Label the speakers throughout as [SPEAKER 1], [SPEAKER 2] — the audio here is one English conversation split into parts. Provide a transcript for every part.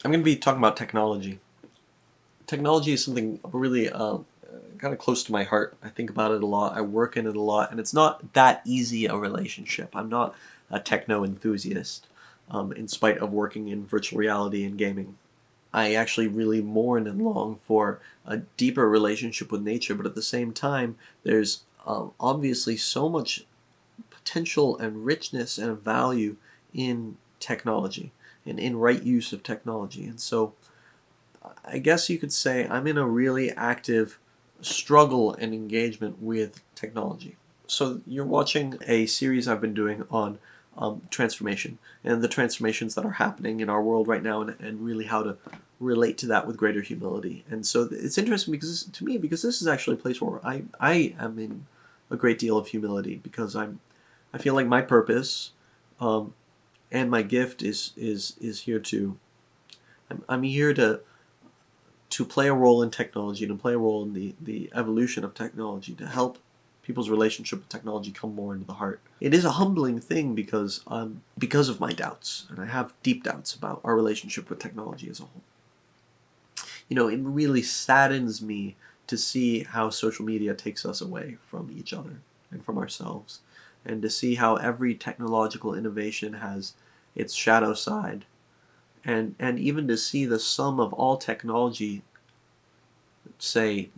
[SPEAKER 1] I'm going to be talking about technology. Technology is something really kind of close to my heart. I think about it a lot. I work in it a lot, and it's not that easy a relationship. I'm not a techno enthusiast, in spite of working in virtual reality and gaming. I actually really mourn and long for a deeper relationship with nature, but at the same time, there's obviously so much potential and richness and value in technology and in right use of technology. And so I guess you could say I'm in a really active struggle and engagement with technology. So you're watching a series I've been doing on transformation and the transformations that are happening in our world right now, and really how to relate to that with greater humility. And so it's interesting because this is actually a place where I am in a great deal of humility, because I feel like my purpose and my gift is here to I'm here to play a role in technology, to play a role in the evolution of technology, to help people's relationship with technology come more into the heart. It is a humbling thing because of my doubts, and I have deep doubts about our relationship with technology as a whole. It really saddens me to see how social media takes us away from each other and from ourselves, and to see how every technological innovation has its shadow side, and even to see the sum of all technology, say,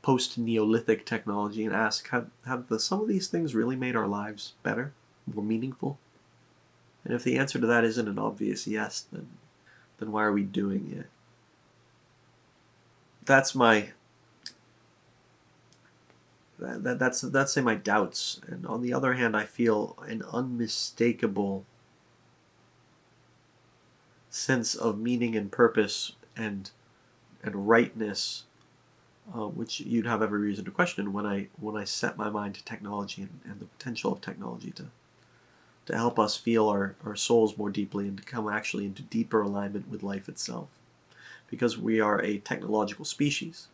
[SPEAKER 1] post-Neolithic technology, and ask, have some of these things really made our lives better, more meaningful? And if the answer to that isn't an obvious yes, then why are we doing it? That's say my doubts. And on the other hand, I feel an unmistakable sense of meaning and purpose and rightness, which you'd have every reason to question when I set my mind to technology and the potential of technology to help us feel our souls more deeply and to come actually into deeper alignment with life itself. Because we are a technological species.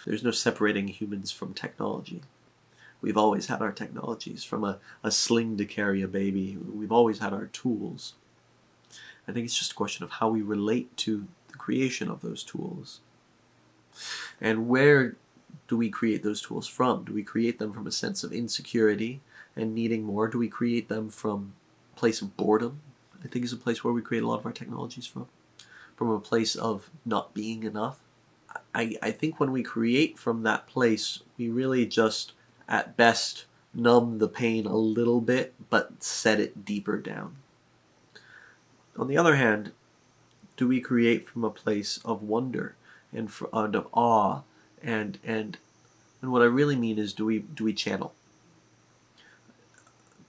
[SPEAKER 1] There's no separating humans from technology. We've always had our technologies, from a sling to carry a baby. We've always had our tools. I think it's just a question of how we relate to the creation of those tools. And where do we create those tools from? Do we create them from a sense of insecurity and needing more? Do we create them from a place of boredom? I think is a place where we create a lot of our technologies from a place of not being enough. I think when we create from that place, we really just, at best, numb the pain a little bit, but set it deeper down. On the other hand, do we create from a place of wonder and of awe, and what I really mean is, do we channel?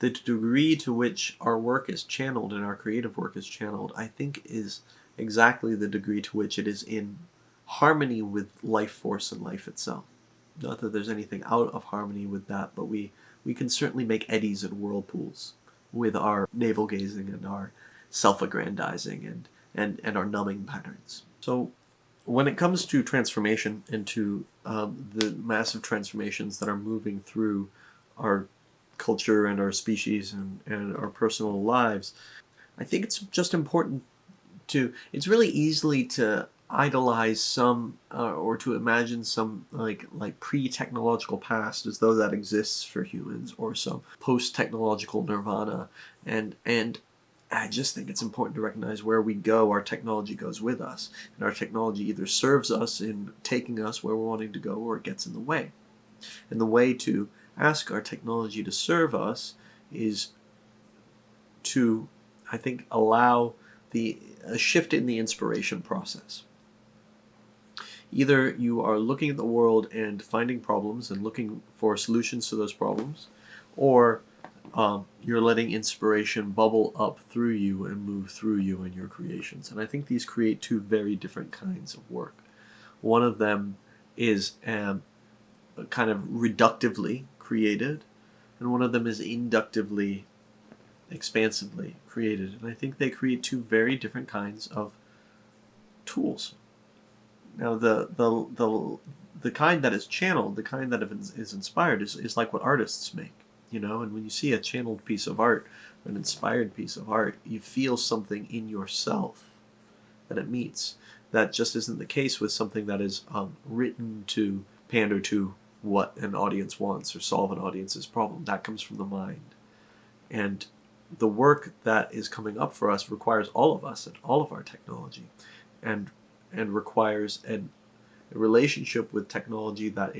[SPEAKER 1] The degree to which our work is channeled and our creative work is channeled, I think, is exactly the degree to which it is in harmony with life force and life itself. Not that there's anything out of harmony with that, but we can certainly make eddies and whirlpools with our navel gazing and our self-aggrandizing and our numbing patterns. So when it comes to transformation, into the massive transformations that are moving through our culture and our species and our personal lives, I think it's just important it's really easily to idolize some, or to imagine some like pre-technological past as though that exists for humans, or some post-technological nirvana, and I just think it's important to recognize where we go, our technology goes with us, and our technology either serves us in taking us where we're wanting to go, or it gets in the way. And the way to ask our technology to serve us is to, I think, allow a shift in the inspiration process. Either you are looking at the world and finding problems and looking for solutions to those problems, or you're letting inspiration bubble up through you and move through you in your creations. And I think these create two very different kinds of work. One of them is kind of reductively created, and one of them is inductively, expansively created. And I think they create two very different kinds of tools. Now, the kind that is channeled, the kind that is inspired, is like what artists make. And when you see a channeled piece of art, an inspired piece of art, you feel something in yourself that it meets. That just isn't the case with something that is written to pander to what an audience wants or solve an audience's problem. That comes from the mind. And the work that is coming up for us requires all of us and all of our technology, and requires a relationship with technology that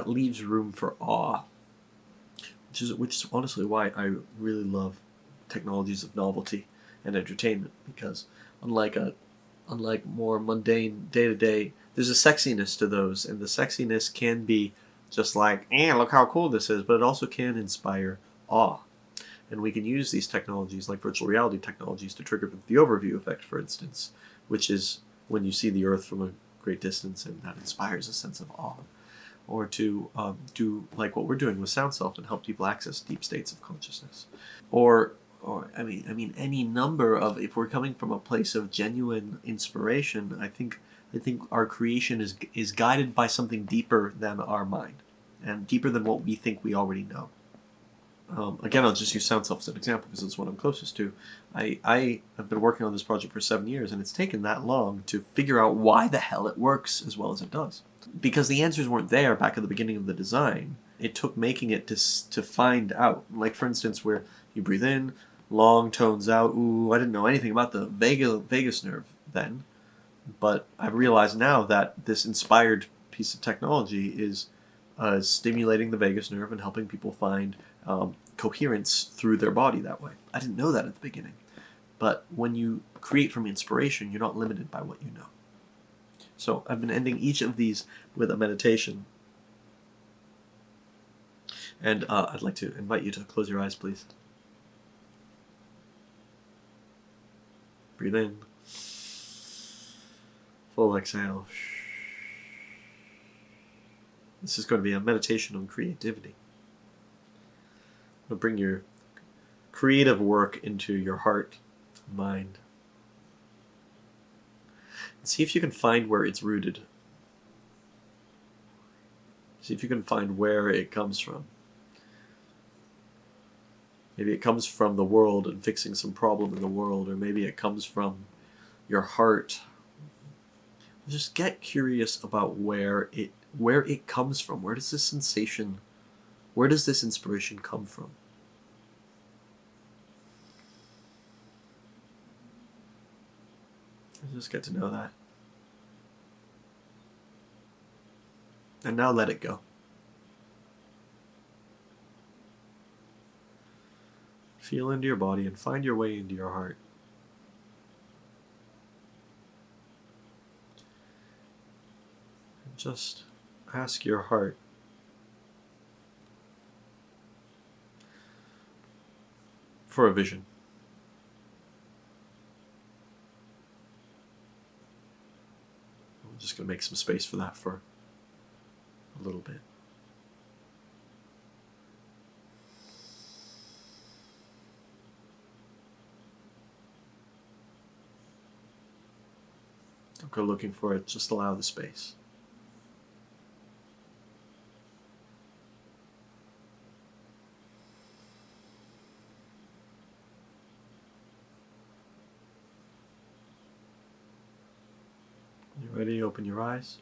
[SPEAKER 1] leaves room for awe, which is honestly why I really love technologies of novelty and entertainment, because unlike more mundane day-to-day, there's a sexiness to those, and the sexiness can be just like, look how cool this is, but it also can inspire awe. And we can use these technologies, like virtual reality technologies, to trigger the overview effect, for instance, which is when you see the Earth from a great distance, and that inspires a sense of awe. Or to do like what we're doing with Sound Self and help people access deep states of consciousness. Or I mean, any number of, if we're coming from a place of genuine inspiration, I think our creation is guided by something deeper than our mind, and deeper than what we think we already know. Again, I'll just use Sound Self as an example because it's what I'm closest to. I have been working on this project for 7 years, and it's taken that long to figure out why the hell it works as well as it does. Because the answers weren't there back at the beginning of the design. It took making it to find out. Like, for instance, where you breathe in, long tones out. Ooh, I didn't know anything about the vagus nerve then. But I've realized now that this inspired piece of technology is stimulating the vagus nerve and helping people find coherence through their body that way. I didn't know that at the beginning. But when you create from inspiration, you're not limited by what you know. So I've been ending each of these with a meditation. And I'd like to invite you to close your eyes, please. Breathe in. Full exhale. This is going to be a meditation on creativity. Bring your creative work into your heart, mind. And see if you can find where it's rooted. See if you can find where it comes from. Maybe it comes from the world and fixing some problem in the world, or maybe it comes from your heart. Just get curious about where it comes from. Where does this sensation, where does this inspiration come from? Just get to know that. And now let it go. Feel into your body and find your way into your heart. And just ask your heart for a vision. I'm just going to make some space for that for a little bit. Don't go looking for it, just allow the space. When you're ready, open your eyes.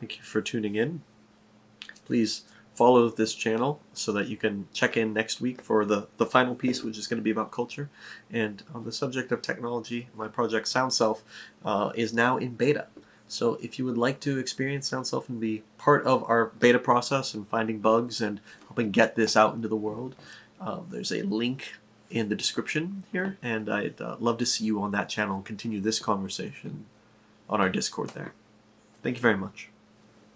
[SPEAKER 1] Thank you for tuning in. Please follow this channel so that you can check in next week for the final piece, which is going to be about culture. And on the subject of technology, my project Sound Self is now in beta. So if you would like to experience Sound Self and be part of our beta process and finding bugs and helping get this out into the world, there's a link in the description here, and I'd love to see you on that channel and continue this conversation on our Discord there. Thank you very much.